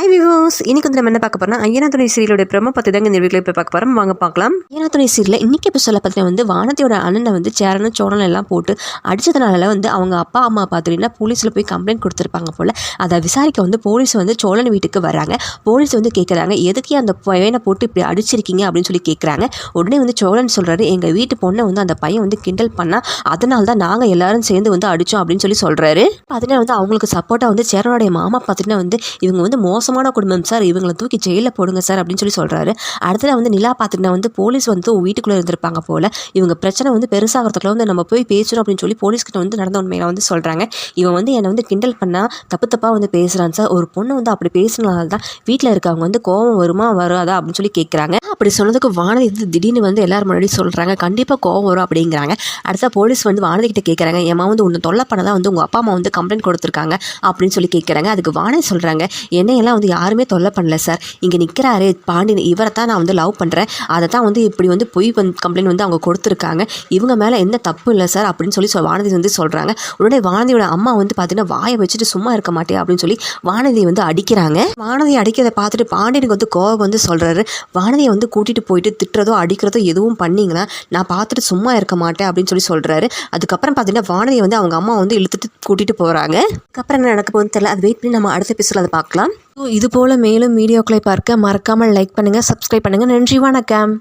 Hi விவோஸ், இன்னைக்கு வந்து நம்ம என்ன பார்க்க போறோம்னா ஐயனாத்துணை சீரியலோட ப்ரோமோ பற்றி தாங்க இந்த வீடியோவில் போய் பார்க்க போகிறோம். வாங்க பார்க்கலாம். ஐயனாத்துணை சீரியலில் இன்னைக்கு எபிசோடில் பார்த்தீங்கன்னா வந்து வானதியோட அண்ணனை வந்து சேரனும் சோழனும் எல்லாம் போட்டு அடித்ததுனால வந்து அவங்க அப்பா அம்மா பார்த்துட்டீங்கன்னா போலீஸில் போய் கம்ப்ளைண்ட் கொடுத்துருப்பாங்க போல். அதை விசாரிக்க வந்து போலீஸ் வந்து சோழன் வீட்டுக்கு வராங்க. போலீஸ் வந்து கேட்குறாங்க, எதுக்கே அந்த பையனை போட்டு இப்படி அடிச்சிருக்கீங்க அப்படின்னு சொல்லி கேட்குறாங்க. உடனே வந்து சோழன் சொல்கிறாரு, எங்கள் வீட்டு பொண்ணை வந்து அந்த பையன் வந்து கிண்டல் பண்ணால் அதனால தான் நாங்கள் எல்லாரும் சேர்ந்து வந்து அடித்தோம் அப்படின்னு சொல்லி சொல்கிறாரு. பார்த்தீங்கன்னா வந்து அவங்களுக்கு சப்போர்ட்டாக வந்து சேரனுடைய மாமா பார்த்துட்டுனா வந்து இவங்க வந்து மோசமான குடும்பம் சார், இவங்களை தூக்கி ஜெயிலில் போடுங்க சார் அப்படின்னு சொல்லி சொல்கிறாரு. அடுத்தது வந்து நிலா பார்த்துட்டுனா வந்து போலீஸ் வந்து வீட்டுக்குள்ளே இருந்திருப்பாங்க போல். இவங்க பிரச்சனை வந்து பெருசாகிறதுக்குள்ள வந்து நம்ம போய் பேசுகிறோம் அப்படின்னு சொல்லி போலீஸ்கிட்ட வந்து நடந்த உண்மையில வந்து சொல்கிறாங்க. இவன் வந்து என்னை வந்து கிண்டல் பண்ணால் தப்பாக வந்து பேசுகிறான் சார். ஒரு பொண்ணு வந்து அப்படி பேசுனால தான் வீட்டில் இருக்கவங்க வந்து கோவம் வருமா வராதா அப்படின்னு சொல்லி கேட்குறாங்க. அப்படி சொன்னதுக்கு வானதி வந்து திடீர்னு வந்து எல்லாரும் முன்னாடி சொல்கிறாங்க, கண்டிப்பாக கோவம் வரும் அப்படிங்கிறாங்க. அடுத்த போலீஸ் வந்து வானதி கிட்ட கேட்குறாங்க, ஏமா வந்து உன்னை தொல்லை பண்ணதான் வந்து உங்கள் அப்பா அம்மா வந்து கம்ப்ளைண்ட் கொடுத்துருக்காங்க அப்படின்னு சொல்லி கேட்குறாங்க. அதுக்கு வானதி சொல்கிறாங்க, என்னையெல்லாம் வந்து யாருமே தொல்லை பண்ணல சார், இங்கே நிற்கிறாரு பாண்டியன், இவரை தான் நான் வந்து லவ் பண்ணுறேன், அதை தான் வந்து இப்படி வந்து பொய் கம்ப்ளைண்ட் வந்து அவங்க கொடுத்துருக்காங்க, இவங்க மேலே எந்த தப்பு இல்லை சார் அப்படின்னு சொல்லி வானதி வந்து சொல்கிறாங்க. உடனே வானதியோட அம்மா வந்து பார்த்தீங்கன்னா வாயை வச்சுட்டு சும்மா இருக்க மாட்டே அப்படின்னு சொல்லி வானதியை வந்து அடிக்கிறாங்க. வானதியை அடிக்கிறத பார்த்துட்டு பாண்டியனுக்கு வந்து கோவம் வந்து சொல்கிறாரு, வானதியை வந்து கூட்டிகிட்டு போயிட்டு திட்டுறதோ அடிக்கிறதோ எதுவும் பண்ணிங்கன்னா நான் பார்த்துட்டு சும்மா இருக்க மாட்டேன் அப்படின்னு சொல்லி சொல்கிறாரு. அதுக்கப்புறம் பார்த்தீங்கன்னா வானதியை வந்து அவங்க அம்மா வந்து இழுத்துட்டு கூட்டிகிட்டு போகிறாங்க. அதுக்கப்புறம் என்ன நடக்க போகுதுன்னு தெரியல, அது வெயிட் பண்ணி நம்ம அடுத்த எபிசோடில் அதை பார்க்கலாம். இது போல் மேலும் வீடியோக்களை பார்க்க மறக்காமல் லைக் பண்ணுங்கள், சப்ஸ்கிரைப் பண்ணுங்கள். நன்றி, வணக்கம்.